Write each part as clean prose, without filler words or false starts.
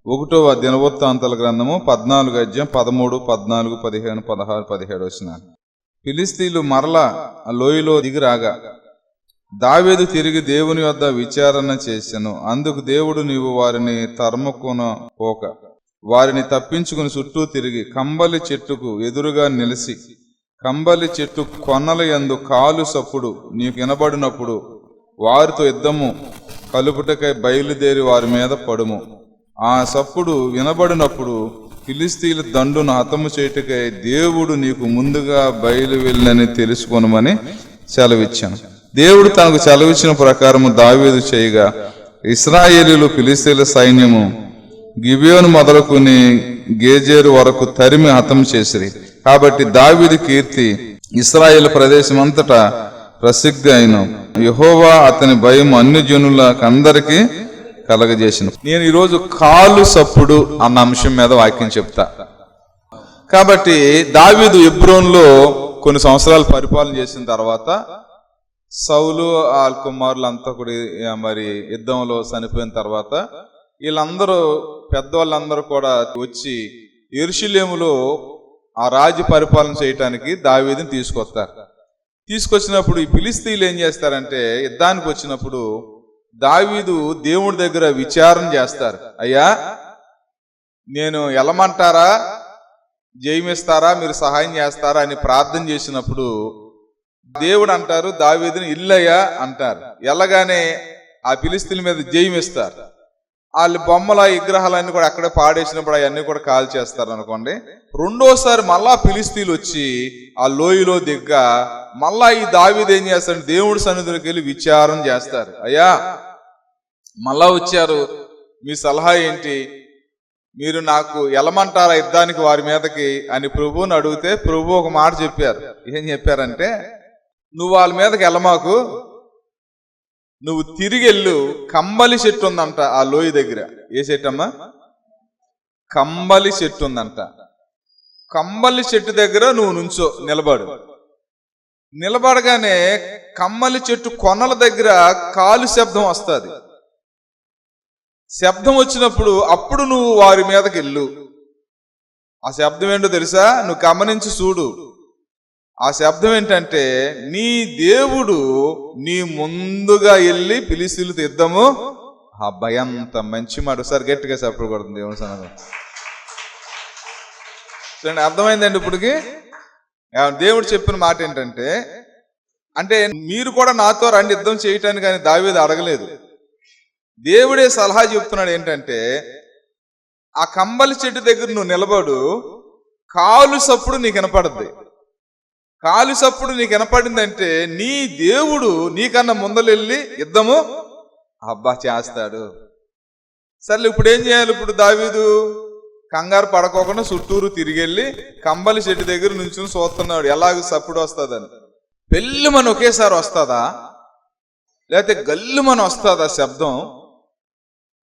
ఒకటవ దినవృత్తాంతాల గ్రంథము 14 అధ్యాయం 13, 14, 15, 16, 17 వచనాలు. ఫిలిష్తీయులు మరలా ఆ లోయలో దిగిరాగా దావీదు తిరిగి దేవుని వద్ద విచారణ చేసెను. అందుకు దేవుడు, నీవు వారిని తరుముకొన పోక వారిని తప్పించుకుని చుట్టూ తిరిగి కంబలి చెట్టుకు ఎదురుగా నిలిచి కంబలి చెట్టు కొనల యందు కాలు సప్పుడు నీకు వినబడినప్పుడు వారితో యుద్ధము కలుపుటకై బయలుదేరి వారి మీద పడుము. ఆ సప్పుడు వినబడినప్పుడు ఫిలిష్తీయుల దండును హతము చేయుటకై దేవుడు నీకు ముందుగా బయలు వెళ్ళని తెలుసుకొనమని సెలవిచ్చాను. దేవుడు తనకు సెలవిచ్చిన ప్రకారము దావీదు చేయగా ఇశ్రాయేలీయులు ఫిలిష్తీయుల సైన్యము గిబియోను మొదలుకుని గేజేరు వరకు తరిమి హతం చేసిరి. కాబట్టి దావీదు కీర్తి ఇశ్రాయేలు ప్రదేశమంతటా ప్రసిద్ధి అయిన యెహోవా అతని భయం అన్ని జనులకందరికీ కలగజేసిన. నేను ఈరోజు కాలు సప్పుడు అన్న అంశం మీద వాక్యం చెప్తా. కాబట్టి దావీదు హెబ్రోనులో కొన్ని సంవత్సరాలు పరిపాలన చేసిన తర్వాత సౌలు వాళ్ళ కుమారులంతా కూడా మరి యుద్ధంలో చనిపోయిన తర్వాత వీళ్ళందరూ పెద్దవాళ్ళందరూ కూడా వచ్చి యెరూషలేములో ఆ రాజు పరిపాలన చేయటానికి దావీదుని తీసుకొచ్చినప్పుడు ఈ ఫిలిష్తీయులు ఏం చేస్తారంటే యుద్ధానికి వచ్చినప్పుడు దావీదు దేవుడి దగ్గర విచారణ చేస్తారు. అయ్యా, నేను ఎలమంటారా, జయమిస్తారా, మీరు సహాయం చేస్తారా అని ప్రార్థన చేసినప్పుడు దేవుడు అంటారు దావీదుని ఇల్లయ్యా అంటారు. ఎలాగానే ఆ ఫిలిష్తీయుల మీద జయమిస్తారు. వాళ్ళ బొమ్మల విగ్రహాలన్నీ కూడా అక్కడే పాడేసినప్పుడు అవన్నీ కూడా కాల్ చేస్తారు అనుకోండి. రెండోసారి మళ్ళా ఫిలిష్తీయులు వచ్చి ఆ లోయలో దిగ్గా మళ్ళా ఈ దావీదు ఏం చేస్తాడు, దేవుడి సన్నిధిలోకి వెళ్ళి విచారణ చేస్తారు. అయ్యా, మళ్ళా వచ్చారు, మీ సలహా ఏంటి, మీరు నాకు ఎలమంటారా యుద్ధానికి వారి మీదకి అని ప్రభువుని అడిగితే ప్రభు ఒక మాట చెప్పారు. ఏం చెప్పారంటే, నువ్వు వాళ్ళ మీదకి వెళ్ళమాకు, నువ్వు తిరిగి వెళ్ళు, కంబలి చెట్టు ఉందంట ఆ లోయ దగ్గర. ఏ చెట్టు అమ్మా? కంబలి చెట్టు ఉందంట. కంబలి చెట్టు దగ్గర నువ్వు నుంచో నిలబడగానే కమ్మలి చెట్టు కొనల దగ్గర కాలు శబ్దం వస్తుంది. శబ్దం వచ్చినప్పుడు అప్పుడు నువ్వు వారి మీదకి వెళ్ళు. ఆ శబ్దం ఏంటో తెలుసా? నువ్వు గమనించి చూడు. ఆ శబ్దం ఏంటంటే, నీ దేవుడు నీ ముందుగా వెళ్ళి ఫిలిష్తీయులతో యుద్ధము. ఆ భయంత మంచి మాట. ఒకసారి గట్టిగా చెప్పకూడదు దేవుని సన్నిధిలో. అర్థమైందండి ఇప్పటికి? దేవుడు చెప్పిన మాట ఏంటంటే, అంటే మీరు కూడా నాతో రండి యుద్ధం చేయటానికి అని దావీదు అడగలేదు. దేవుడే సలహా చెప్తున్నాడు ఏంటంటే, ఆ కంబలి చెట్టు దగ్గర నువ్వు నిలబడు, కాలు సప్పుడు నీకు వినపడుద్ది. కాలు సప్పుడు నీకు వినపడిందంటే నీ దేవుడు నీకన్నా ముందలెళ్ళి యుద్ధము చేస్తాడు. సర్లే, ఇప్పుడు ఏం చేయాలి? ఇప్పుడు దావీదు కంగారు పడకోకుండా చుట్టూరు తిరిగెళ్ళి కంబలి చెట్టు దగ్గర నుంచి చూస్తున్నాడు ఎలాగ సప్పుడు వస్తుందని. పెళ్ళుమని ఒకేసారి వస్తుందా, లేకపోతే గల్లుమని వస్తుందా శబ్దం?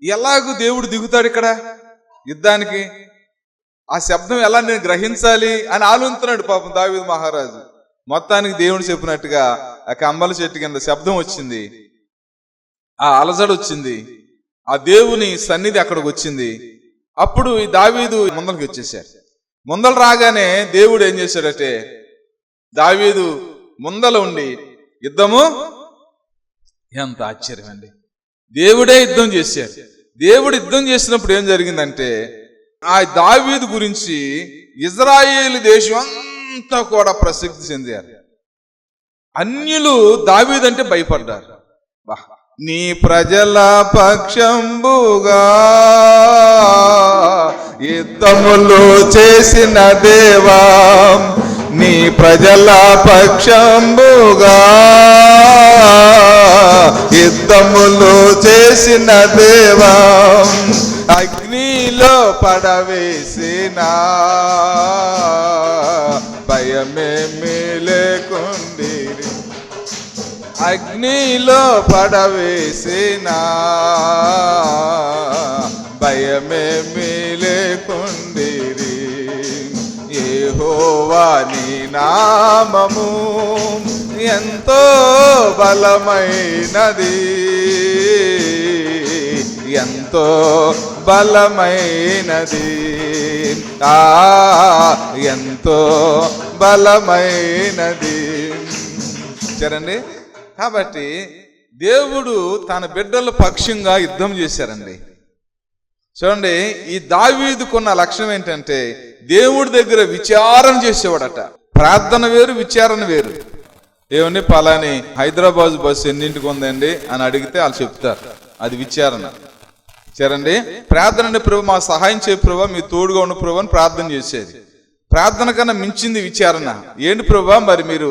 ఎలాగూ దేవుడు దిగుతాడు ఇక్కడ యుద్ధానికి? ఆ శబ్దం ఎలా నేను గ్రహించాలి అని ఆలోచిస్తున్నాడు పాపం దావీదు మహారాజు. మొత్తానికి దేవుడు చెప్పినట్టుగా ఆ కంబలి చెట్టు కింద శబ్దం వచ్చింది, ఆ అలజడి వచ్చింది, ఆ దేవుని సన్నిధి అక్కడికి వచ్చింది. అప్పుడు ఈ దావీదు ముందరికి వచ్చేసాడు. ముందలు రాగానే దేవుడు ఏం చేశాడంటే, దావీదు ముందల ఉండి యుద్ధము. ఎంత ఆశ్చర్యం అండి! దేవుడే యుద్ధం చేశాడు. దేవుడు యుద్ధం చేసినప్పుడు ఏం జరిగిందంటే, ఆ దావీదు గురించి ఇజ్రాయేలు దేశం అంతా కూడా ప్రసిద్ధి చెందారు. అన్యులు దావీదు అంటే భయపడ్డారు. నీ ప్రజల పక్షంబుగా యుద్ధములు చేసిన దేవా, నీ ప్రజల పక్షంబుగా యుద్ధములు చేసిన దేవా, అగ్నిలో పడవేసిన భయమేమీ లేకుండిరి. అగ్నిలో పడవేసిన భయమేమీ లేకుండిరి. యెహోవా నీ నామము ఎంతో బలమైనది, ఎంతో బలమైనది, ఎంతో బలమైనది. చూడండి, కాబట్టి దేవుడు తన బిడ్డల పక్షంగా యుద్ధం చేశారండి. చూడండి, ఈ దావీదుకున్న లక్షణం ఏంటంటే దేవుడి దగ్గర విచారణ చేసేవాడట. ప్రార్థన వేరు, విచారణ వేరు. ఏమండి పలాని హైదరాబాద్ బస్సు ఎన్నింటికి ఉందండి అని అడిగితే వాళ్ళు చెప్తారు, అది విచారణ. చూడండి, ప్రార్థన అంటే ప్రభు మా సహాయం చేయ ప్రభు, మీ తోడుగా ఉన్న ప్రభు అని ప్రార్థన చేసేది. ప్రార్థన కన్నా మించింది విచారణ. ఏంటి ప్రభు మరి మీరు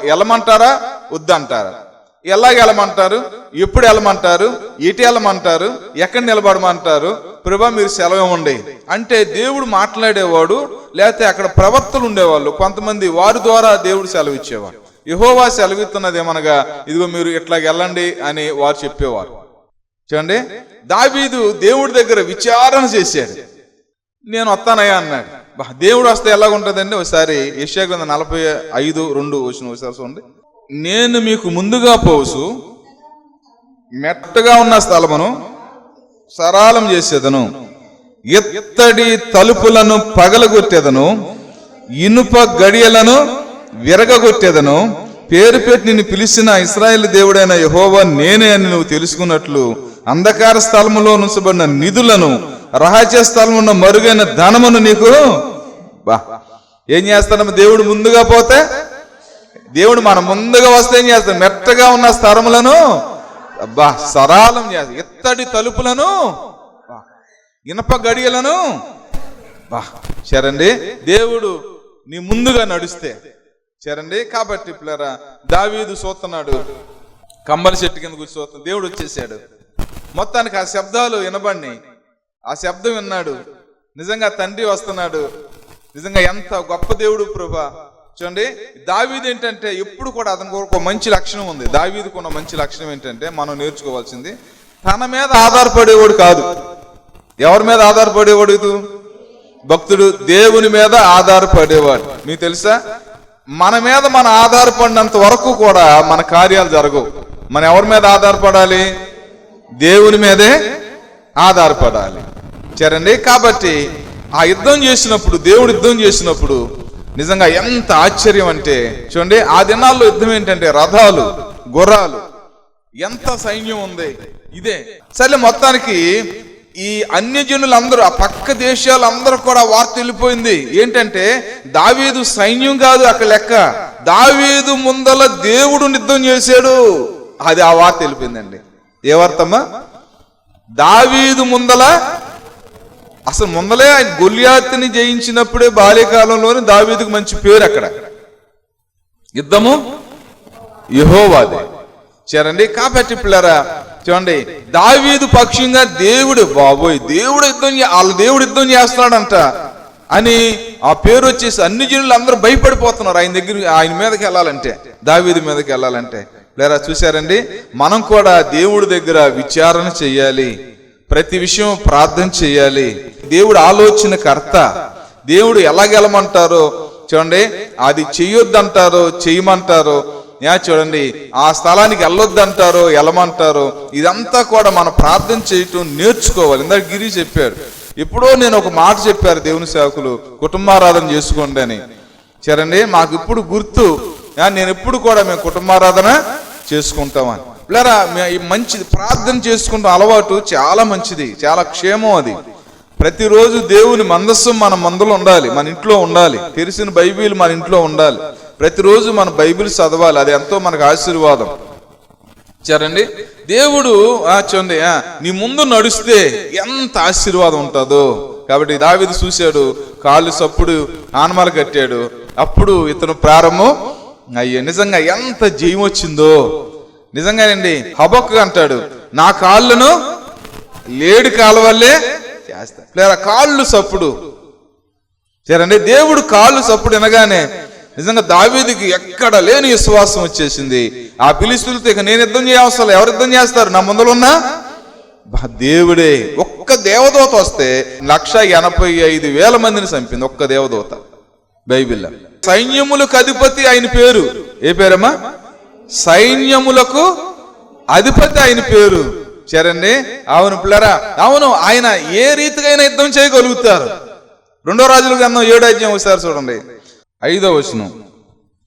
వెళ్ళమంటారా వద్దంటారా, ఎలాగ వెళ్ళమంటారు, ఎప్పుడు వెళ్ళమంటారు, ఎటు వెళ్ళమంటారు, ఎక్కడ నిలబడమంటారు, ప్రభా మీరు సెలవు ఇవ్వండి అంటే దేవుడు మాట్లాడేవాడు. లేకపోతే అక్కడ ప్రవక్తలు ఉండేవాళ్ళు కొంతమంది, వారి ద్వారా దేవుడు సెలవు ఇచ్చేవాడు. యెహోవా సెలవిస్తున్నది ఏమనగా ఇదిగో మీరు ఇట్లా వెళ్ళండి అని వారు చెప్పేవారు. చూడండి, దావీదు దేవుడి దగ్గర విచారణ చేశాడు. నేను వస్తానయ్యా అన్నాడు. దేవుడు వస్తే ఎలాగుంటుందండి? ఒకసారి యెషయా గ్రంథం 45:2 ఒకసారి చూడండి. నేను మీకు ముందుగా పోసు మెట్టగా ఉన్న స్థలమును సరాలం చేసేదను, ఎత్తడి తలుపులను పగలగొట్టేదను, ఇనుప గడియలను విరగగొట్టేదను. పేరు పెట్టి నిన్ను పిలిచిన ఇశ్రాయేలు దేవుడైన యెహోవా నేనే అని నువ్వు తెలుసుకున్నట్లు అంధకార స్థలములో ఉంచబడిన నిధులను, రహస్య స్థలమున్న మరుగైన ధనమును నీకు ఏం చేస్తానమ్మా? దేవుడు ముందుగా పోతే, దేవుడు మన ముందుగా వస్తే ఏం చేస్తాడు? మెత్తగా ఉన్న స్థలములను సరాలం చేస్తాడు, ఎత్తడి తలుపులను, ఇనప గడియలను. చరండి, దేవుడు నీ ముందుగా నడుస్తే. చరండి, కాబట్టి పిల్లరా దావీదు చూస్తున్నాడు, కంబలి చెట్టు కింద కూర్చొని చూస్తున్నాడు. దేవుడు వచ్చేసాడు. మొత్తానికి ఆ శబ్దాలు వినబడినాయి. ఆ శబ్దం విన్నాడు. నిజంగా తండ్రి వస్తున్నాడు. నిజంగా ఎంత గొప్ప దేవుడు ప్రభా. చూడండి, దావీదు ఏంటంటే ఎప్పుడు కూడా అతనికి ఒక మంచి లక్షణం ఉంది. దావీదుకు ఉన్న మంచి లక్షణం ఏంటంటే మనం నేర్చుకోవాల్సింది, తన మీద ఆధారపడేవాడు కాదు. ఎవరి మీద ఆధారపడేవాడు? భక్తుడు దేవుని మీద ఆధారపడేవాడు. మీకు తెలుసా, మన మీద మన ఆధారపడినంత వరకు కూడా మన కార్యాలు జరగవు. మనం ఎవరి మీద ఆధారపడాలి? దేవుని మీదే ఆధారపడాలి. సరేండి, కాబట్టి ఆ యుద్ధం చేసినప్పుడు, దేవుడు యుద్ధం చేసినప్పుడు నిజంగా ఎంత ఆశ్చర్యం అంటే, చూడండి ఆ దినాల్లో యుద్ధం ఏంటంటే రథాలు, గుర్రాలు, ఎంత సైన్యం ఉంది. ఇదే సరే, మొత్తానికి ఈ అన్యజనులందరూ, ఆ పక్క దేశాలందరూ కూడా వార్త వెళ్ళిపోయింది. ఏంటంటే దావీదు సైన్యం కాదు అక్కడ లెక్క, దావీదు ముందల దేవుడు యుద్ధం చేశాడు. అది ఆ వార్త వెళ్ళిపోయిందండి. ఏ వార్తమ్మా? దావీదు ముందల, అసలు ముందలే ఆయన గొల్యాతుని జయించినప్పుడే బాల్యకాలంలోనే దావీదుకు మంచి పేరు. అక్కడ యుద్ధము యెహోవాదే. చేరండి, కాబట్టి పిల్లరా చూడండి, దావీదు పక్షంగా దేవుడు, బాబోయ్ దేవుడు యుద్ధం, వాళ్ళ దేవుడు యుద్ధం చేస్తున్నాడంట అని ఆ పేరు వచ్చేసి అన్ని జనులు అందరూ భయపడిపోతున్నారు ఆయన దగ్గర, ఆయన మీదకి వెళ్ళాలంటే, దావీదు మీదకి వెళ్ళాలంటే. లేరా చూశారండి, మనం కూడా దేవుడి దగ్గర విచారణ చెయ్యాలి. ప్రతి విషయం ప్రార్థన చేయాలి. దేవుడు ఆలోచన కర్త. దేవుడు ఎలాగెళ్ళమంటారో చూడండి, అది చెయ్యొద్దంటారో చెయ్యమంటారో, చూడండి ఆ స్థలానికి వెళ్ళొద్దంటారో వెళ్ళమంటారో, ఇదంతా కూడా మనం ప్రార్థన చేయటం నేర్చుకోవాలి. ఇందాక గిరి చెప్పాడు, ఎప్పుడో నేను ఒక మాట చెప్పారు దేవుని సేవకులు, కుటుంబారాధన చేసుకోండి అని. చూడండి, మాకు ఇప్పుడు గుర్తు, నేను ఎప్పుడు కూడా మేము కుటుంబారాధన చేసుకుంటామని. లేరా మంచిది, ప్రార్థన చేసుకుంటాం అలవాటు చాలా మంచిది, చాలా క్షేమం అది. ప్రతిరోజు దేవుని మందస్సు మన మందులో ఉండాలి, మన ఇంట్లో ఉండాలి. తెలిసిన బైబిల్ మన ఇంట్లో ఉండాలి. ప్రతిరోజు మన బైబిల్ చదవాలి, అది ఎంతో మనకు ఆశీర్వాదం. సరేండి, దేవుడు చూడండి నీ ముందు నడుస్తే ఎంత ఆశీర్వాదం ఉంటుందో. కాబట్టి దావీదు చూశాడు, కాళ్ళు సప్పుడు ఆనమాలు కట్టాడు. అప్పుడు ఇతను ప్రారంభం అయ్యో, నిజంగా ఎంత జయం వచ్చిందో. నిజంగానండి, హబక్కు అంటాడు, నా కాళ్ళను లేడి కాలవల్లే చేస్తా. లేదా కాళ్ళు సప్పుడు. సరేండి, దేవుడు కాళ్ళు సప్పుడు వినగానే నిజంగా దావీదుకి ఎక్కడ లేని విశ్వాసం వచ్చేసింది. ఆ ఫిలిష్తీయులతో ఇక నేను యుద్ధం చేయవసరం, ఎవరు యుద్ధం చేస్తారు? నా ముందులున్నా దేవుడే. ఒక్క దేవదూత వస్తే 185,000 మందిని చంపింది ఒక్క దేవదూత బైబిల్లో. సైన్యములకు అధిపతి ఆయన పేరు. ఏ పేరమ్మా? సైన్యములకు అధిపతి ఆయన పేరు. సరేండి, అవును పిల్లరా, అవును, ఆయన ఏ రీతిగా యుద్ధం చేయగలుగుతారు. 2 రాజుల గ్రంథం 7వ అధ్యాయం ఒకసారి చూడండి, 5వ వచనం.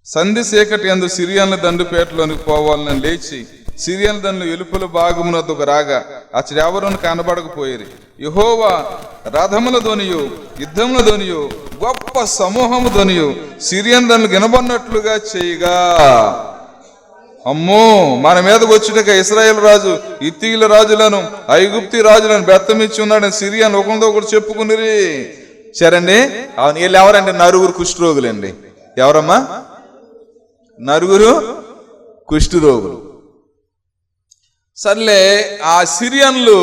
సంధి చీకటి యందు సిరియన్ల దండుపేటలోనికి పోవాలని లేచి సిరియన్ దండ్లు ఎలుపుల భాగమునకు రాగా అచ్చడు ఎవరును కనబడకపోయేది. యెహోవా రథముల ధ్వనియు యుద్ధముల ధ్వనియు గొప్ప సమూహము ధ్వనియు సిరియన్ దండ్లు వినబడినట్లుగా చేయగా, అమ్మో మన మీదకి వచ్చుటక ఇశ్రాయేల్ రాజు హిత్తీయుల రాజులను ఐగుప్తి రాజులను బెత్తమిచ్చి ఉన్నాడని సిరియన్ ఒకరితో ఒకటి చెప్పుకునిరి. సరేండి, అవును, వీళ్ళు ఎవరంటే 9 కుష్ఠరోగులండి. ఎవరమ్మా? 9 కుష్ఠరోగులు. సర్లే, ఆ సిరియన్లు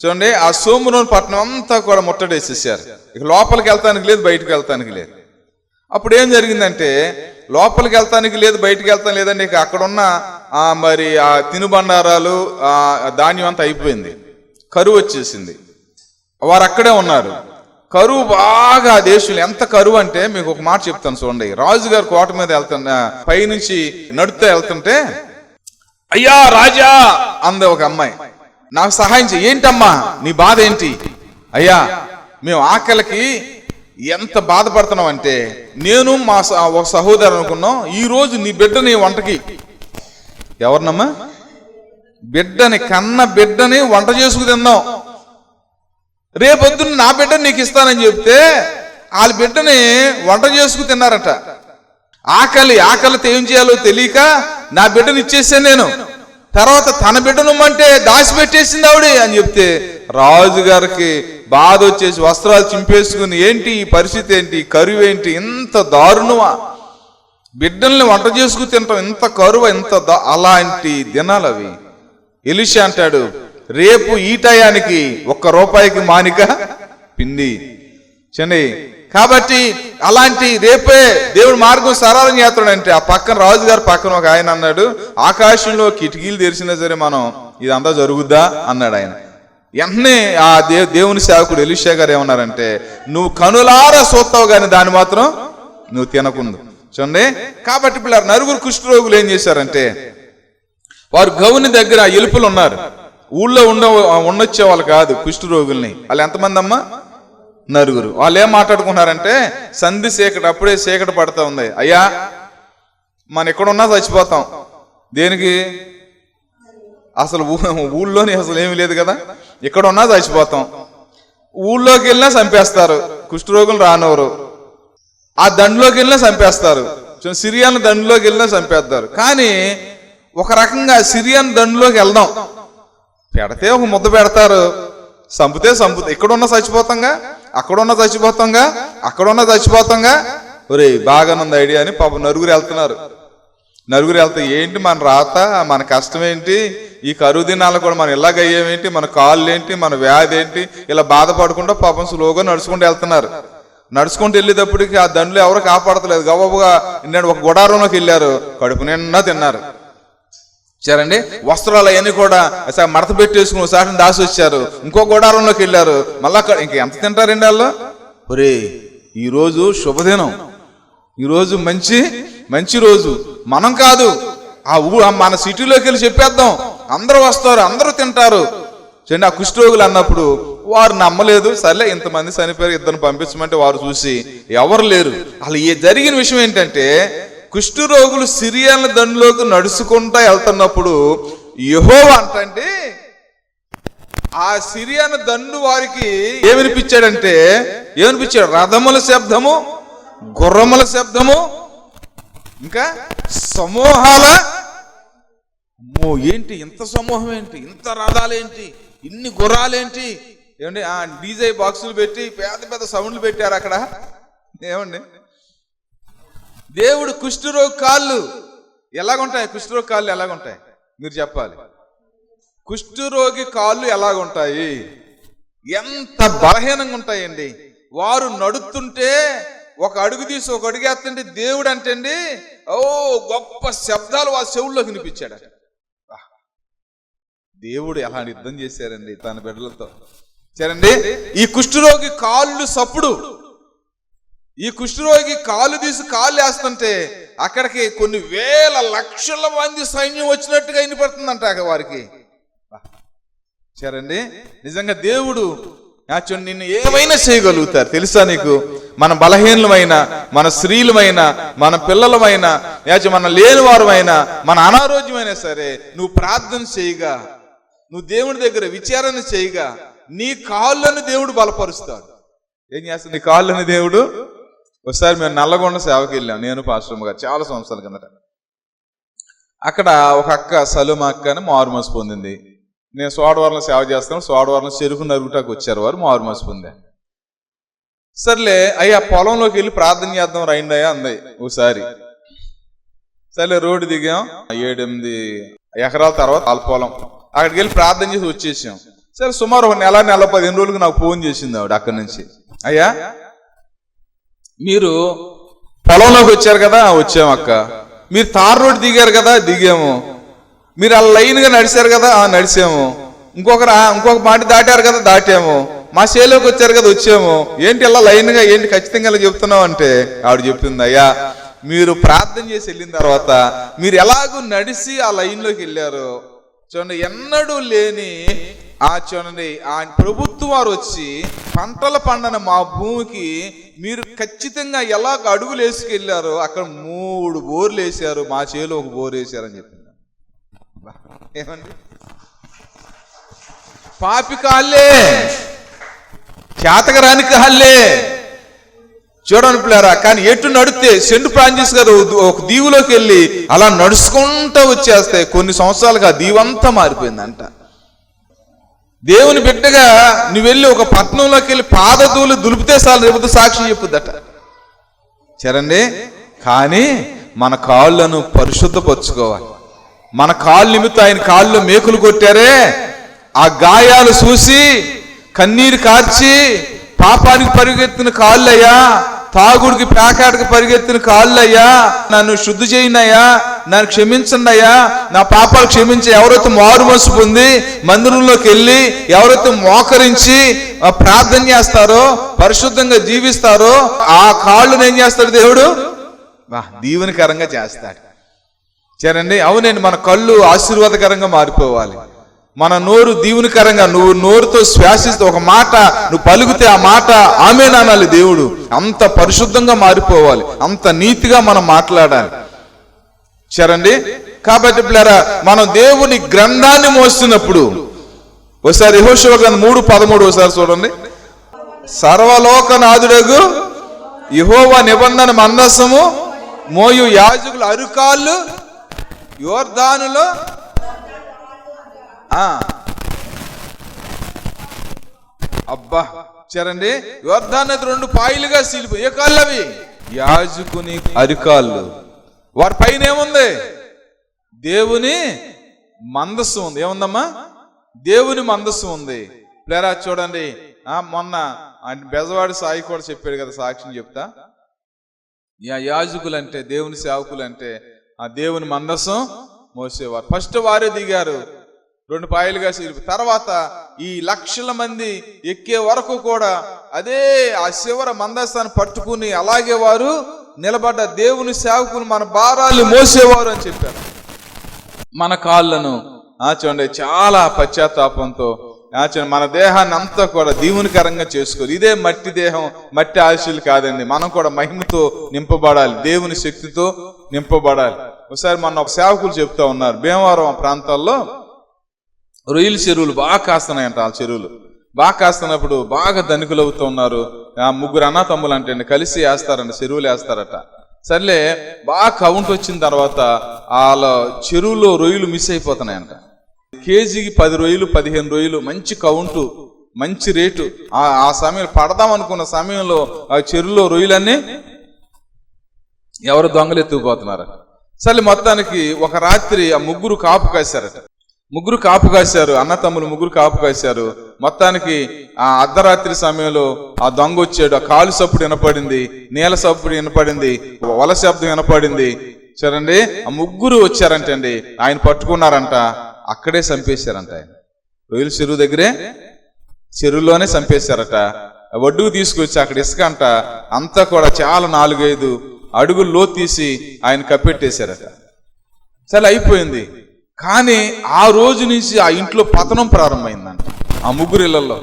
చూడండి, ఆ సోములోని పట్టణం అంతా కూడా ముట్టడేసేసారు. ఇక లోపలికి వెళ్తానికి లేదు, బయటకు వెళ్తానికి లేదు. అప్పుడు ఏం జరిగిందంటే, లోపలికి వెళ్తానికి లేదు, బయటకు వెళ్తానికి లేదండి. ఇక అక్కడున్న మరి ఆ తినుబండారాలు, ధాన్యం అంతా అయిపోయింది, కరువు వచ్చేసింది. వారు అక్కడే ఉన్నారు. కరువు బాగా దేశంలో, ఎంత కరువు అంటే మీకు ఒక మాట చెప్తాను చూడండి. రాజుగారు కోట మీద వెళ్తున్నా, పైనుంచి నడుస్తూ వెళ్తుంటే, అయ్యా రాజా అంది ఒక అమ్మాయి, నాకు సహాయం చేయి. ఏంటమ్మా నీ బాధ ఏంటి? అయ్యా మేము ఆకలికి ఎంత బాధపడుతున్నాం అంటే, నేను మా ఒక సహోదరు అనుకున్నాం, ఈ రోజు నీ బిడ్డని వంటకి, ఎవరినమ్మా? బిడ్డని, కన్న బిడ్డని వంట చేసుకు తిందాం, రేపొద్దున నా బిడ్డని నీకు ఇస్తానని చెప్తే వాళ్ళ బిడ్డని వంట చేసుకు తిన్నారట. ఆకలితో ఏం చేయాలో తెలియక నా బిడ్డను ఇచ్చేసాను నేను. తర్వాత తన బిడ్డను అంటే దాచిపెట్టేసింది ఆవిడ అని చెప్తే రాజుగారికి బాధ వచ్చేసి వస్త్రాలు చింపేసుకుని, ఏంటి ఈ పరిస్థితి, ఏంటి కరువు, ఏంటి ఇంత దారుణమా, బిడ్డల్ని వంట చేసుకు తింటాం, ఇంత కరువు, ఇంత అలాంటి దినాలు అవి. ఎలీషా అంటాడు, రేపు ఈ టయానికి 1 రూపాయికి మానిక పిండి చెండి. కాబట్టి అలాంటి రేపే దేవుడు మార్గం సరళం చేస్తాడంటే, ఆ పక్కన రాజుగారి పక్కన ఒక ఆయన అన్నాడు, ఆకాశంలో కిటికీలు తెరిచినా సరే మనం ఇదంతా జరుగుద్దా అన్నాడు ఆయన. వెంటనే ఆ దేవుని సేవకుడు ఎలీషా గారు ఏమన్నారంటే, నువ్వు కనులారా చూస్తావు కానీ దాన్ని మాత్రం నువ్వు తినకుందు. చూడండి, కాబట్టి ఇప్పుడు 9 కుష్ఠరోగులు ఏం చేశారంటే, వారు గౌని దగ్గర ఎలుపులు ఉన్నారు. ఊళ్ళో ఉండొచ్చే వాళ్ళు కాదు కుష్ఠరోగుల్ని. వాళ్ళు ఎంతమంది అమ్మా? 9. వాళ్ళు ఏం మాట్లాడుకున్నారంటే, సంధి చీకటి, అప్పుడే చీకటి పడతా ఉంది, అయ్యా మనం ఎక్కడున్నా చచ్చిపోతాం. దేనికి? అసలు ఊళ్ళోని అసలు ఏమి లేదు కదా, ఇక్కడ ఉన్నా చచ్చిపోతాం. ఊళ్ళోకి వెళ్ళినా చంపేస్తారు, కుష్ఠరోగులు రానవరు. ఆ దండులోకి వెళ్ళినా చంపేస్తారు, సిరియన్ దండులోకి వెళ్ళినా చంపేస్తారు. కానీ ఒక రకంగా సిరియన్ దండులోకి వెళ్దాం, పెడితే ఒక ముద్ద పెడతారు, చంపితే ఇక్కడున్న చచ్చిపోతాంగా, అక్కడున్న చచ్చిపోతాంగా, అక్కడున్న చచ్చిపోతాంగా. ఒరే బాగానుంది ఐడియా అని పాపం 9 వెళ్తున్నారు. 9 వెళ్తే ఏంటి మన రాత, మన కష్టం ఏంటి, ఈ కరువు దినాలు కూడా మనం ఇలాగయ్యేమేంటి, మన కాళ్ళు ఏంటి, మన వ్యాధి ఏంటి, ఇలా బాధపడకుండా పాపం స్లోగా నడుచుకుంటూ వెళ్తున్నారు. నడుచుకుంటూ వెళ్ళేటప్పటికి ఆ దండ్లు ఎవరు కాపాడతలేదు. గబగబగా నేను ఒక గుడారంలోకి వెళ్ళారు, కడుపు నిండా తిన్నారు. సరేండి, వస్త్రాలు అవన్నీ కూడా మడత పెట్టేసుకుని ఒకసారి దాసి వచ్చారు. ఇంకో గుడారంలోకి వెళ్ళారు, మళ్ళా ఇంక ఎంత తింటారండి వాళ్ళు. ఒరే ఈరోజు శుభదినం, ఈరోజు మంచి రోజు, మనం కాదు మన సిటీలోకి వెళ్ళి చెప్పేద్దాం, అందరూ వస్తారు, అందరూ తింటారు. చూడండి, ఆ కుష్ఠరోగులు అన్నప్పుడు వారు నమ్మలేదు. సర్లే ఇంతమంది చనిపోయారు, 2 పంపించమంటే వారు చూసి ఎవరు లేరు. అసలు జరిగిన విషయం ఏంటంటే, కుష్ఠరోగులు సిరియన్ల దండులోకి నడుచుకుంటా వెళ్తున్నప్పుడు యెహోవా అంటండి ఆ సిరియన్ దండు వారికి ఏమనిపించాడంటే, ఏమనిపించాడు? రథముల శబ్దము, గుర్రముల శబ్దము, ఇంకా సమూహాల, ఏంటి ఇంత సమూహం ఏంటి, ఇంత రథాలేంటి, ఇన్ని గుర్రాలేంటి, ఏమండి ఆ డీజే బాక్సులు పెట్టి పెద్ద సౌండ్లు పెట్టారు అక్కడ. ఏమండి దేవుడు కుష్ఠరోగి కాళ్ళు ఎలాగుంటాయి, కుష్ఠరోగి కాళ్ళు ఎలాగుంటాయి మీరు చెప్పాలి. కుష్ఠరోగి కాళ్ళు ఎలాగుంటాయి, ఎంత బలహీనంగా ఉంటాయండి. వారు నడుస్తుంటే ఒక అడుగు తీసి ఒక అడుగు వేస్తుంటే దేవుడు అంటండి గొప్ప శబ్దాలు వారి చెవుల్లోకి వినిపించాడు. దేవుడు ఎలా యుద్ధం చేశారండి తన బిడ్డలతో. సరేండి, ఈ కుష్ఠరోగి కాళ్ళు సప్పుడు, ఈ కుష్ఠరోగి కాళ్ళు తీసి కాళ్ళు వేస్తుంటే అక్కడికి కొన్ని వేల లక్షల మంది సైన్యం వచ్చినట్టుగా వినపడుతుందంట వారికి. సరేండి, నిజంగా దేవుడు నిన్ను ఏమైనా చేయగలుగుతారు తెలుసా నీకు? మన బలహీనమైన, మన స్త్రీలమైన, మన పిల్లలమైన, మన లేనివారమైన, మన అనారోగ్యమైనా సరే నువ్వు ప్రార్థన చేయగా, నువ్వు దేవుని దగ్గర విచారణ చేయగా నీ కాళ్ళను దేవుడు బలపరుస్తాడు. ఏం చేస్తాడు నీ కాళ్ళని దేవుడు? ఒకసారి మేము నల్లగొండ సేవకి వెళ్ళాం, నేను పాస్టర్ గారు, చాలా సంవత్సరాల కిందట. అక్కడ ఒక అక్క సలుమ అక్క అని మారుమనసు పొందింది. నేను సోడవరంలో సేవ చేస్తాను, సోడవరంలో చెరుకు నరుగుటాకు వచ్చారు వారు, మారుమనసు పొందా. సర్లే అయ్యా పొలంలోకి వెళ్ళి ప్రార్థన చేద్దాం రైండి అయ్యా అంది ఒకసారి. సర్లే రోడ్డు దిగాం, 7-8 ఎకరాల తర్వాత వాళ్ళ పొలం, అక్కడికి వెళ్ళి ప్రార్థన చేసి వచ్చేసాం. సరే సుమారు ఒక నెల 15 రోజులకు నాకు ఫోన్ చేసింది ఆవిడ అక్కడి నుంచి. అయ్యా మీరు పొలంలోకి వచ్చారు కదా, వచ్చాము అక్క. మీరు తార్ రోడ్డు దిగారు కదా, దిగాము. మీరు అలా లైన్గా నడిచారు కదా, నడిచాము. ఇంకొక మాట దాటారు కదా, దాటాము. మా చేలోకి వచ్చారు కదా, వచ్చాము. ఏంటి అలా లైన్గా, ఏంటి ఖచ్చితంగా ఇలా చెప్తున్నావు అంటే ఆవిడ చెప్తుంది, అయ్యా మీరు ప్రార్థన చేసి వెళ్ళిన తర్వాత మీరు ఎలాగూ నడిచి ఆ లైన్లోకి వెళ్ళారు చూడండి, ఎన్నడూ లేని చూడండి ఆ ప్రభుత్వం వారు వచ్చి పంటల పండని మా భూమికి మీరు ఖచ్చితంగా ఎలాగ అడుగులు వేసుకెళ్ళారో అక్కడ 3 బోర్లు వేసారు, మా చేలో 1 బోర్ వేసారని చెప్పింది. ఏమండి, పాపి కాళ్ళే, చేతకరాని కాళ్ళే చూడండి పిల్లారా. కానీ ఎటు నడితే సెంట్ ఫ్రాన్సిస్ గారు ఒక దీవులోకి వెళ్ళి అలా నడుచుకుంటూ వచ్చేస్తే కొన్ని సంవత్సరాలుగా దీవంతా మారిపోయిందంట. దేవుని బిడ్డగా నువ్వు వెళ్ళి ఒక పట్టణంలోకి వెళ్ళి పాదధూళి దులిపితే చాలు, రేపు సాక్షి చెప్పుద్దట. సరేండి, కానీ మన కాళ్ళను పరిశుద్ధపరచుకోవాలి. మన కాళ్ళు నిమిత్తం ఆయన కాళ్ళు మేకులు కొట్టారే, ఆ గాయాలు చూసి కన్నీరు కార్చి పాపానికి పరిగెత్తిన కాళ్ళయ్యా, తాగుడికి పేకాడికి పరిగెత్తిన కాళ్ళయ్యా, నన్ను శుద్ధి చేయినయ్యా, నన్ను క్షమించండి అయ్యా, నా పాపాలు క్షమించి ఎవరైతే మారుమనసు పొంది మందిరంలోకి వెళ్ళి ఎవరైతే మోకరించి ప్రార్థన చేస్తారో, పరిశుద్ధంగా జీవిస్తారో ఆ కాళ్ళను ఏం చేస్తాడు దేవుడు? దీవెనకరంగా చేస్తాడు. సరేండి, అవునండి, మన కళ్ళు ఆశీర్వాదకరంగా మారిపోవాలి. మన నోరు దీవునికరంగా, నువ్వు నోరుతో శ్వాసిస్తే ఒక మాట నువ్వు పలుకుతే ఆ మాట ఆమేన్ అనాలి. దేవుడు అంత పరిశుద్ధంగా మారిపోవాలి, అంత నీతిగా మనం మాట్లాడాలి. సరేండి, కాబట్టి పిల్లరా మనం దేవుని గ్రంథాన్ని మోస్తున్నప్పుడు ఒకసారి యెహోషువ గ్రంథం 3:13 ఒకసారి చూడండి. సర్వలోకనాథుడగు యెహోవా నిబంధన మందసము మోయు యాజకుల అరుకాళ్ళు యోర్దానులో అబ్బా చరండి, యోర్దాను నది 2 పాయలుగా చీలిపోయి. ఏ కాళ్ళు అవి? యాజకుని అరికాళ్ళు. వారి పైన ఏముంది? దేవుని మందస్సు ఉంది. ఏముందమ్మా? దేవుని మందస్సు ఉంది. ప్లేరా చూడండి, మొన్న బెజవాడి సాయి కూడా చెప్పాడు కదా, సాక్ష్యం చెప్తా. యాజకులు అంటే, దేవుని సేవకులు అంటే ఆ దేవుని మందస్సు మోసేవారు. ఫస్ట్ వారే దిగారు, 2 పాయలుగా చీలిపోయి. తర్వాత ఈ లక్షల మంది ఎక్కే వరకు కూడా అదే ఆ శివర మందస్థాన్ని పట్టుకుని అలాగే వారు నిలబడ్డ దేవుని సేవకులు మన భారాలు మోసేవారు అని చెప్పారు. మన కాళ్ళను చూడండి చాలా పశ్చాత్తాపంతో మన దేహాన్ని అంతా కూడా దీవునికరంగా చేసుకోవాలి. ఇదే మట్టి దేహం, మట్టి ఆశలు కాదండి. మనం కూడా మహిమతో నింపబడాలి, దేవుని శక్తితో నింపబడాలి. ఒకసారి మన సేవకులు చెప్తా ఉన్నారు, భీమవరం ప్రాంతాల్లో రొయ్యల చెరువులు బాగా కాస్తున్నాయంట. ఆ చెరువులు బాగా కాస్తున్నప్పుడు బాగా ధనికులు అవుతూ ఉన్నారు. 3 అన్నతమ్ములు అంటే కలిసి వేస్తారంట, చెరువులు వేస్తారట. సర్లే బాగా కౌంట్ వచ్చిన తర్వాత వాళ్ళ చెరువులో రొయ్యలు మిస్ అయిపోతున్నాయంట. కేజీకి 10 రొయ్యలు 15 రొయ్యలు, మంచి కౌంటు, మంచి రేటు. ఆ సమయంలో పడదాం అనుకున్న సమయంలో ఆ చెరువులో రొయ్యలన్నీ ఎవరు దొంగలు ఎత్తుకుపోతున్నారు. సరే మొత్తానికి ఒక రాత్రి ఆ 3 కాపు కాశారట. 3 కాపు కాశారు, అన్నతమ్ములు 3 కాపు కాశారు. మొత్తానికి ఆ అర్ధరాత్రి సమయంలో ఆ దొంగ వచ్చాడు. ఆ కాలు సప్పుడు వినపడింది, నీల సప్పుడు వినపడింది, వల శబ్దం వినపడింది. చూడండి, ఆ 3 వచ్చారంటండి. ఆయన పట్టుకున్నారంట, అక్కడే చంపేశారంట. ఆయన రొయ్యల చెరువు దగ్గరే, చెరువులోనే చంపేశారట. ఒడ్డుకు తీసుకొచ్చి అక్కడ ఇసుక అంట అంతా కూడా చాలా 4-5 అడుగుల్లో తీసి ఆయన కప్పెట్టేశారట. సరే అయిపోయింది. కానీ ఆ రోజు నుంచి ఆ ఇంట్లో పతనం ప్రారంభమైందంట. ఆ 3 ఇళ్లలో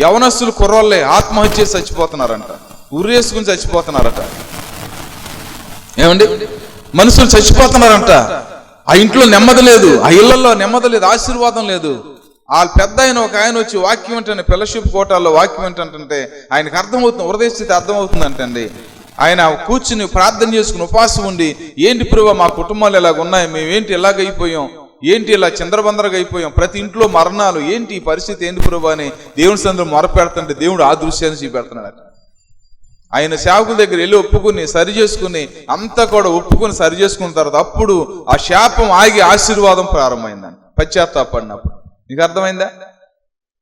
యవనస్తులు కుర్రోళ్ళే ఆత్మహత్య చేసి చచ్చిపోతున్నారంట, ఉరేసుకుని చచ్చిపోతున్నారట. ఏమండి, మనుషులు చచ్చిపోతున్నారంట. ఆ ఇంట్లో నెమ్మది లేదు, ఆ ఇళ్లలో నెమ్మది లేదు, ఆశీర్వాదం లేదు. ఆ పెద్ద ఒక ఆయన వచ్చి వాక్యం ఏంటంటే ఫెలోషిప్ కోటాల్లో వాక్యం ఏంటంటే ఆయనకు అర్థమవుతుంది, హృదయ స్థితి అర్థమవుతుందంటండి. ఆయన కూర్చుని ప్రార్థన చేసుకుని ఉపవాసం ఉండి, ఏంటి ప్రభువా మా కుటుంబాలు ఇలాగ ఉన్నాయి, మేమేంటి ఇలాగైపోయాం, ఏంటి ఇలా చంద్రబందరగా అయిపోయాం, ప్రతి ఇంట్లో మరణాలు, ఏంటి ఈ పరిస్థితి ఏంటి ప్రభువా అని దేవుని సందర్భం మొరపెడుతుంటే దేవుడు ఆ దృశ్యాన్ని చూపెడుతున్నాడు. ఆయన సేవకుల దగ్గర వెళ్ళి ఒప్పుకుని సరి చేసుకుని అంతా కూడా ఒప్పుకుని సరి చేసుకున్న తర్వాత అప్పుడు ఆ శాపం ఆగి ఆశీర్వాదం ప్రారంభమైందండి, పశ్చాత్తాపడినప్పుడు. నీకు అర్థమైందా?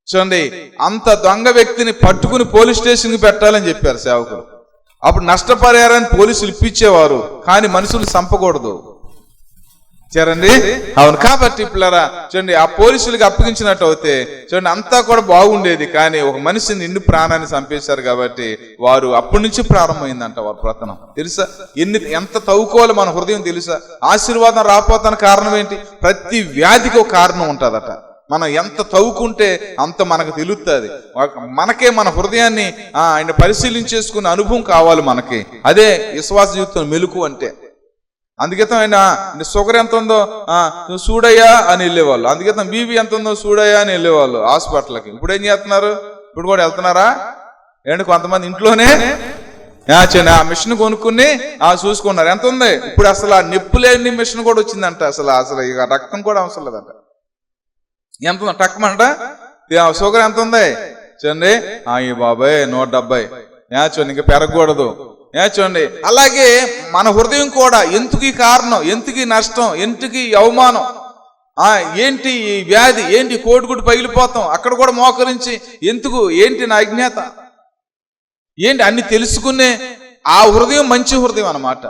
చూడండి, అంత దొంగ వ్యక్తిని పట్టుకుని పోలీస్ స్టేషన్కి పెట్టాలని చెప్పారు సేవకులు. అప్పుడు నష్టపరిహారాన్ని పోలీసులు ఇప్పించేవారు, కానీ మనుషులు చంపకూడదు. చూడండి, అవును. కాబట్టి పిల్లరా చూడండి, ఆ పోలీసులకి అప్పగించినట్టు అయితే చూడండి అంతా కూడా బాగుండేది, కానీ ఒక మనిషిని నిండు ప్రాణాన్ని చంపేశారు. కాబట్టి వారు అప్పటి నుంచి ప్రారంభమైందంట వారి ప్రతనం. తెలుసా ఎంత తవ్వుకోవాలి మన హృదయం తెలుసా? ఆశీర్వాదం రాకపోతానికి కారణం ఏంటి? ప్రతి వ్యాధికి ఒక కారణం ఉంటుందట. మనం ఎంత తవ్వుకుంటే అంత మనకు తెలుస్తుంది. మనకే మన హృదయాన్ని ఆయన పరిశీలించేసుకునే అనుభవం కావాలి మనకి. అదే విశ్వాస జీవితం మెలుకు అంటే. అందుకేతం ఆయన షుగర్ ఎంత ఉందో నువ్వు చూడయ్యా అని వెళ్ళేవాళ్ళు, అందుకేతం బీపీ ఎంత ఉందో చూడయ్యా అని వెళ్ళేవాళ్ళు హాస్పిటల్కి. ఇప్పుడు ఏం చేస్తున్నారు? ఇప్పుడు కూడా వెళ్తున్నారా? ఏంటి కొంతమంది ఇంట్లోనే ఆ మిషన్ కొనుక్కుని చూసుకున్నారు. ఎంత ఉంది ఇప్పుడు? అసలు ఆ నొప్పి లేని మిషన్ కూడా వచ్చిందంట. అసలు ఇక రక్తం కూడా అవసరం లేదంట. ఎంత ఉందో టక్మంట షుగర్ ఎంత ఉంది చూడండి, ఈ బాబాయ్ 170. చూడండి ఇంకా పెరగకూడదు. చూడండి, అలాగే మన హృదయం కూడా ఎందుకు ఈ కారణం, ఎందుకు ఈ నష్టం, ఎందుకు ఈ అవమానం, ఏంటి ఈ వ్యాధి, ఏంటి కోడిగుడ్డు పగిలిపోతాం, అక్కడ కూడా మోకరించి ఎందుకు, ఏంటి నా అజ్ఞాత, ఏంటి అన్ని తెలుసుకునే ఆ హృదయం మంచి హృదయం అన్నమాట.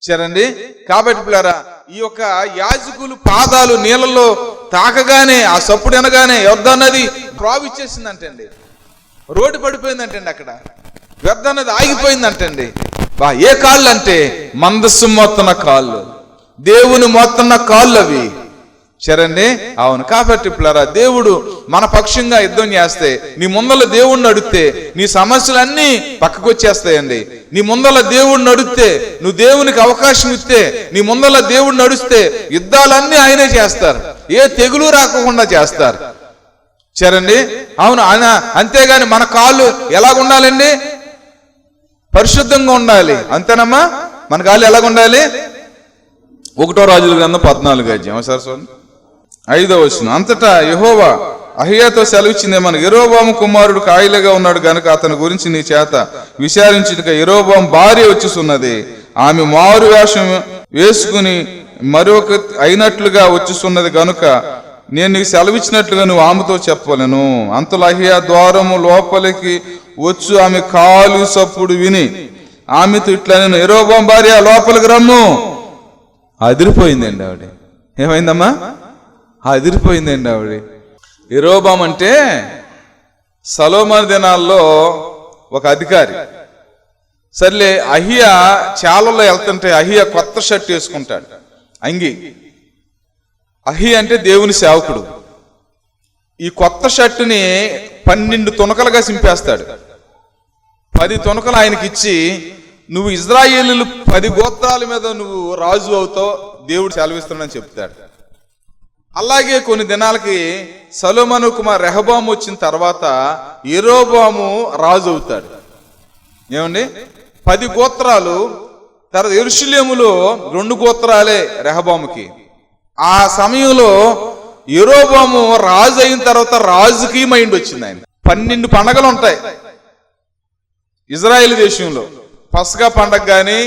సరేండి. కాబట్టి పిల్లరా ఈ యొక్క యాజకులు పాదాలు నీళ్ళలో తాకగానే ఆ సప్పుడు అనగానే యొర్దానది ప్రావిచ్చేసిందంటండి, రోడ్డు పడిపోయిందంటండి, అక్కడ వ్యర్థానది ఆగిపోయిందంటండి. ఏ కాళ్ళు అంటే మందస్సు మోస్తున్న కాళ్ళు, దేవుని మోస్తున్న కాళ్ళు అవి. సరేండి, అవును. కాబట్టి పిల్లరా దేవుడు మన పక్షంగా యుద్ధం చేస్తే నీ ముందల దేవుడిని అడిగితే నీ సమస్యలన్నీ పక్కకు వచ్చేస్తాయండి. నీ ముందల దేవుడిని అడిగితే, నువ్వు దేవునికి అవకాశం ఇస్తే, నీ ముందల దేవుడిని నడిస్తే యుద్ధాలన్నీ ఆయనే చేస్తారు, ఏ తెగులు రాకుండా చేస్తారు. సరేండి, అవును. ఆయన అంతేగాని మన కాళ్ళు ఎలాగుండాలండి? పరిశుద్ధంగా ఉండాలి, అంతేనమ్మా. మన కాళ్ళు ఎలాగుండాలి? 1వ రాజుల గ్రంథం 14వ అధ్యాయం సరస్వతి 5వ వచనం. అంతటా యెహోవా అహియాతో సెలవిచ్చిందేమని, యెరోబాము కుమారుడు కాయిలగా ఉన్నాడు గనుక అతని గురించి నీ చేత విచారించుటకు యెరోబాము భార్య వచ్చుచున్నది, ఆమె మారు వేషం వేసుకుని మరొక అయినట్లుగా వచ్చుచున్నది గనుక నేను నీకు సెలవిచ్చినట్లుగా నువ్వు ఆమెతో చెప్పలేను. అంతలో అహియా ద్వారము లోపలికి వచ్చు ఆమె కాలు సప్పుడు విని ఆమెతో ఇట్లా, నేను యెరోబాము భార్య లోపలికి రమ్ము. అదిరిపోయిందండి ఆవిడ. ఏమైందమ్మా? అదిరిపోయిందండి ఆవిడ. యెరోబాము అంటే సొలొమోను దినాల్లో ఒక అధికారి. సర్లే, అహియా చాలలో వెళ్తుంటే అహియా కొత్త షర్ట్ వేసుకుంటాడు, అంగి. అహియా అంటే దేవుని సేవకుడు. ఈ కొత్త షర్టుని 12 తునకలుగా సింపేస్తాడు. 10 తునకలు ఆయనకి ఇచ్చి, నువ్వు ఇజ్రాయేలీలు 10 గోత్రాల మీద నువ్వు రాజు అవుతావు, దేవుడు సెలవిస్తున్నాడని చెప్తాడు. అలాగే కొన్ని దినాలకి సొలొమోను కుమార్ రెహబాము వచ్చిన తర్వాత యెరోబాము రాజు అవుతాడు. ఏమండి? 10 గోత్రాలు. తర్వాత యెరూషలేములో 2 గోత్రాలే రెహబాముకి. ఆ సమయంలో యెరోబాము రాజు అయిన తర్వాత రాజుకి మైండ్ వచ్చింది. ఆయన 12 పండగలు ఉంటాయి ఇజ్రాయేల్ దేశంలో. పస్కా పండగ కానీ,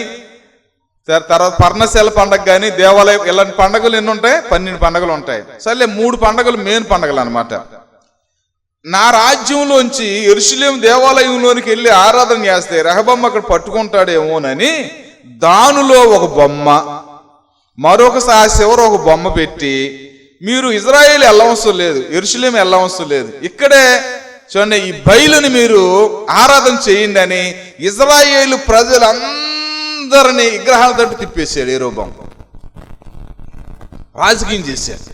తర్వాత పర్ణశాల పండగ కానీ, దేవాలయం, ఇలాంటి పండుగలు ఎన్ని ఉంటాయి? 12 పండుగలు ఉంటాయి. సర్లే, 3 పండుగలు మెయిన్ పండుగలు అనమాట. నా రాజ్యంలోంచి యెరూషలేము దేవాలయంలోనికి వెళ్ళి ఆరాధన చేస్తే రెహబాము అక్కడ పట్టుకుంటాడేమోనని దానిలో ఒక బొమ్మ, మరొకసారి చివరి ఒక బొమ్మ పెట్టి, మీరు ఇజ్రాయేల్ వెళ్ళవసరం లేదు, యెరూషలేము వెళ్ళవసరం లేదు, ఇక్కడే చూడండి ఈ బయలుని మీరు ఆరాధన చేయండి అని ఇజ్రాయేలు ప్రజలందరినీ విగ్రహాల తట్టు తిప్పేశాడు యెరోబాము. రాజకీయం చేశాడు.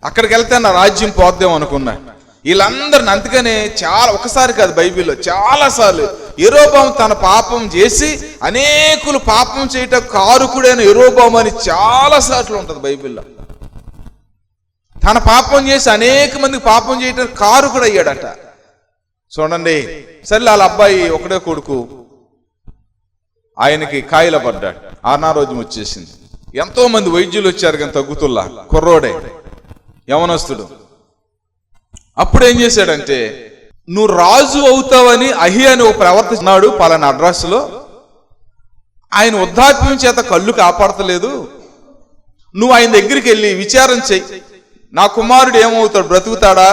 అక్కడికి వెళ్తే నా రాజ్యం పోద్దాం అనుకున్నా, వీళ్ళందరిని. అందుకనే చాలా, ఒకసారి కాదు బైబిల్లో చాలా సార్లు యెరోబాము తన పాపం చేసి అనేకులు పాపం చేయటం కారుకుడైన యెరోబాము అని చాలా సార్లు ఉంటుంది బైబిల్లో. తన పాపం చేసి అనేక మందికి పాపం చేయటం కారుకుడు అయ్యాడట. చూడండి, సరే వాళ్ళ అబ్బాయి ఒకడే కొడుకు, ఆయనకి కాయల పడ్డాడు, అనారోగ్యం వచ్చేసింది. ఎంతో మంది వైద్యులు వచ్చారు కానీ తగ్గుతుల్లా, కుర్రోడే యవనస్తుడు. అప్పుడు ఏం చేశాడంటే, నువ్వు రాజు అవుతావని అహి అని ఒక ప్రవర్తిస్తున్నాడు పలానా అడ్రస్లో, ఆయన వృద్ధాప్యం చేత కళ్ళు కాపాడతలేదు, నువ్వు ఆయన దగ్గరికి వెళ్ళి విచారం చెయ్యి, నా కుమారుడు ఏమవుతాడు, బ్రతుకుతాడా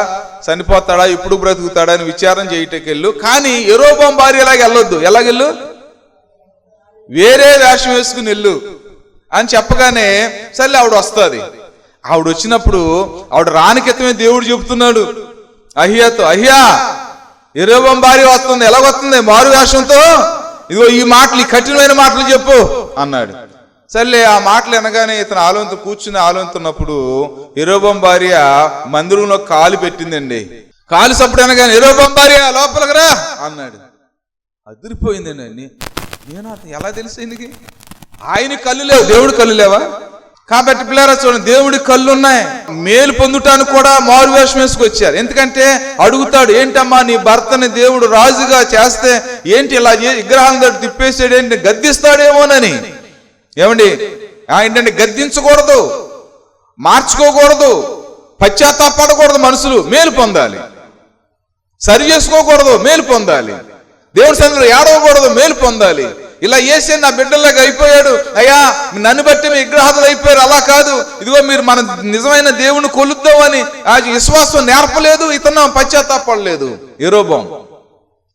చనిపోతాడా, ఇప్పుడు బ్రతుకుతాడా అని విచారం చేయటకెళ్ళు. కానీ యెరోబాము భార్య ఎలాగ వెళ్ళొద్దు, ఎలాగెళ్ళు, వేరే వేషం వేసుకుని వెళ్ళు అని చెప్పగానే సరే ఆవిడ వస్తుంది. ఆవిడ వచ్చినప్పుడు ఆవిడ రానికితమే దేవుడు చెబుతున్నాడు అహియాతో, అహియా యెరోబాము భార్య వస్తుంది, ఎలాగొస్తుంది, మారు వేషంతో, ఇదిగో ఈ మాటలు, ఈ కఠినమైన మాటలు చెప్పు అన్నాడు. సర్లే ఆ మాటలు అనగానే ఇతను ఆలోచన కూర్చుని ఆలోచిస్తున్నప్పుడు యెరోబాము భార్య మందిరంలో కాలు పెట్టిందండి. కాలు సప్పుడు అనగానే యెరోబాము భార్య లోపలికి రా అన్నాడు. అదిరిపోయిందండి. నేను ఎలా తెలిసింది, ఆయన కళ్ళు లేవు, దేవుడి కళ్ళు లేవా? కాబట్టి పిల్లరా చూడండి, దేవుడి కళ్ళు ఉన్నాయి. మేలు పొందుటానికి కూడా మారు వేషం వేసుకొచ్చారు. ఎందుకంటే అడుగుతాడు, ఏంటమ్మా నీ భర్తని దేవుడు రాజుగా చేస్తే ఏంటి ఇలా విగ్రహాలను దగ్గర తిప్పేసాడు, ఏంటి గద్దిస్తాడేమోనని. ఏమండి, ఏంటంటే గద్దించకూడదు, మార్చుకోకూడదు, పశ్చాత్తాపడకూడదు. మనుషులు మేలు పొందాలి, సరి చేసుకోకూడదు, మేలు పొందాలి. దేవుడి సన్నిధిలో ఏడవకూడదు, మేలు పొందాలి. ఇలా వేసే నా బిడ్డలాగా అయిపోయాడు, అయ్యా నన్ను బట్టి మీ విగ్రహాలు అయిపోయారు, అలా కాదు, ఇదిగో మీరు మన నిజమైన దేవుని కొలుద్దామని ఆ విశ్వాసం నేర్పలేదు, ఇతను పశ్చాత్తాపడలేదు యెరోబాము.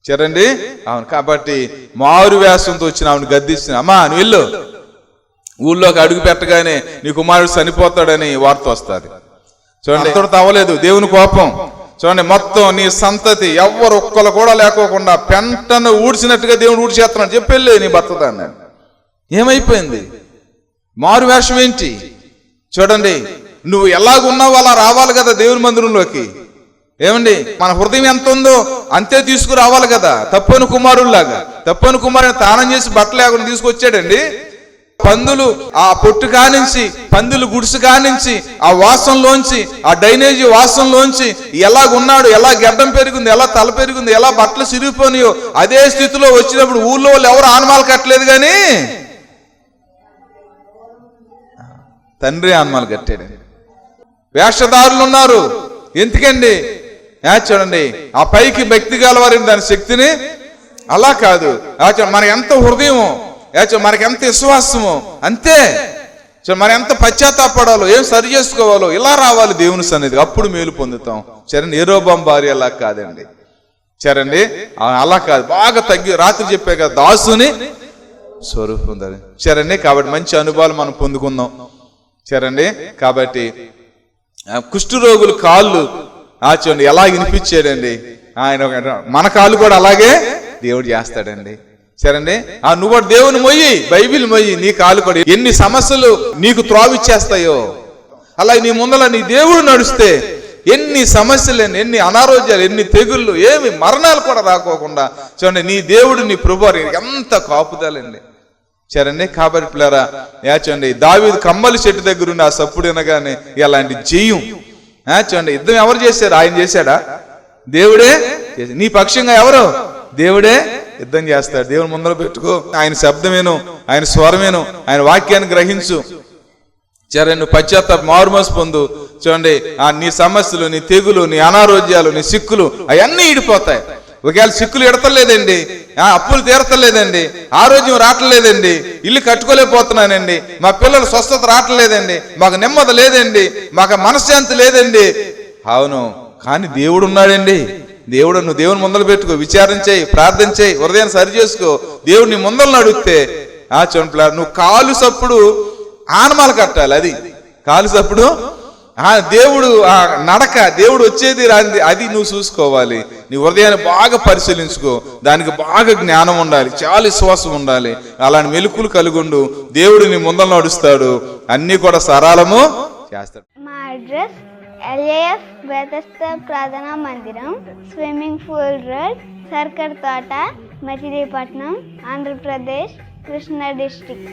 సరేండి, అవును. కాబట్టి మారు వేషంతో వచ్చిన ఆవిడ గద్దించిన, అమ్మా నువ్వు వెళ్ళు, ఊళ్ళోకి అడుగు పెట్టగానే నీ కుమారుడు చనిపోతాడని వార్త వస్తుంది. చూడండి, అంతటితో అవ్వలేదు దేవుని కోపం. చూడండి, మొత్తం నీ సంతతి ఎవ్వరు ఒక్కరు కూడా లేకోకుండా పెంటను ఊడ్చినట్టుగా దేవుడు ఊడ్చేస్తున్నాడు, చెప్పెళ్ళే నీ భర్త అన్నాడు. ఏమైపోయింది, మారు వేషం ఏంటి? చూడండి, నువ్వు ఎలాగున్నావు అలా రావాలి కదా దేవుని మందిరంలోకి. ఏమండి, మన హృదయం ఎంత ఉందో అంతే తీసుకురావాలి కదా. తప్పని కుమారుల్లాగా, తప్పని కుమారుని తానం చేసి బట్టలు లేకుండా తీసుకొచ్చాడండి. పందులు ఆ పొట్టు కానించి, పందులు గుడిసు కానించి, ఆ వాసంలోంచి, ఆ డ్రైనేజీ వాసంలోంచి ఎలాగున్నాడు, ఎలా గడ్డం పెరిగింది, ఎలా తల పెరిగింది, ఎలా బట్టలు సిరిగిపోనియో అదే స్థితిలో వచ్చినప్పుడు ఊళ్ళో వాళ్ళు ఎవరు ఆనమాలు కట్టలేదు, కానీ తండ్రి ఆనమాలు కట్టాడు. వేషధారులు ఉన్నారు, ఎందుకండి? చూడండి, ఆ పైకి భక్తి గలవారిని దాని శక్తిని, అలా కాదు. మన ఎంత హృదయమో, మనకి ఎంత విశ్వాసమో అంతే. మనం ఎంత పశ్చాత్తాపడాలో, ఏం సరి చేసుకోవాలో, ఇలా రావాలి దేవుని సన్నిధి, అప్పుడు మేలు పొందుతాం. చరండి, యెరోబాము భార్య అలా కాదండి. చరండి, అలా కాదు, బాగా తగ్గి రాత్రి చెప్పే కదా దాసుని స్వరూపం ఉందని. చరండి, కాబట్టి మంచి అనుభవాలు మనం పొందుకుందాం. చరండి, కాబట్టి కుష్ఠరోగులు కాళ్ళు చూడండి ఎలా వినిపించాడండి ఆయన. మన కాళ్ళు కూడా అలాగే దేవుడు చేస్తాడండి. సరేండి, నువ్వు దేవుని మొయ్యి, బైబిల్ మొయ్యి, నీ కాలు కూడా ఎన్ని సమస్యలు నీకు త్రోవిచ్చేస్తాయో అలా నీ ముందర నీ దేవుడు నడుస్తే ఎన్ని సమస్యలు, ఎన్ని అనారోగ్యాలు, ఎన్ని తెగుళ్ళు, ఏమి మరణాలు కూడా రాకోకుండా చూడండి నీ దేవుడు, నీ ప్రభువారు ఎంత కాపుదలండి. సరేండి, కాబట్టి పిల్లరా చూడండి, దావీదు కమ్మలి చెట్టు దగ్గర ఉండి ఆ సప్పుడు వినగానే అలాంటి జయం. చూడండి, యుద్ధం ఎవరు చేశారు? ఆయన చేశాడా? దేవుడే చేసి. నీ పక్షంగా ఎవరు? దేవుడే యుద్ధం చేస్తాడు. దేవుని ముందర పెట్టుకో, ఆయన శబ్దమేను, ఆయన స్వరమేను, ఆయన వాక్యాన్ని గ్రహించు. సరే, నువ్వు పశ్చాత్తాప మారుమోసు పొందు. చూడండి, నీ సమస్యలు, నీ తెగులు, నీ అనారోగ్యాలు, నీ సిక్కులు అవన్నీ ఇడిపోతాయి. ఒకవేళ సిక్కులు ఎడతలేదండి, అప్పులు తీరతలేదండి, ఆరోగ్యం రావట్లేదండి, ఇల్లు కట్టుకోలేకపోతున్నానండి, మా పిల్లలు స్వస్థత రావట్లేదండి, మాకు నెమ్మది లేదండి, మాకు మనశ్శాంతి లేదండి. అవును, కానీ దేవుడు ఉన్నాడండి. దేవుడు, నువ్వు దేవుని ముందలు పెట్టుకో, విచారం చేయి, ప్రార్థన చేయి, హృదయాన్ని సరి చేసుకో. దేవుడిని ముందలను అడిగితే చూడండి, నువ్వు కాలు సప్పుడు ఆనమాలు కట్టాలి. అది కాలు సప్పుడు దేవుడు నడక, దేవుడు వచ్చేది రాంది, అది నువ్వు చూసుకోవాలి. నీ హృదయాన్ని బాగా పరిశీలించుకో, దానికి బాగా జ్ఞానం ఉండాలి, చాలా విశ్వాసం ఉండాలి. అలాంటి మెలుకులు కలుగుండు, దేవుడు నీ ముందర నడుస్తాడు, అన్ని కూడా సరళము చేస్తాడు. మా అడ్రస్ LAF బెతెస్దా ప్రార్థనా మందిరం, స్విమ్మింగ్ పూల్ రోడ్, సర్కర్ తోట, మచిలీపట్నం, ఆంధ్రప్రదేశ్, కృష్ణా డిస్ట్రిక్ట్.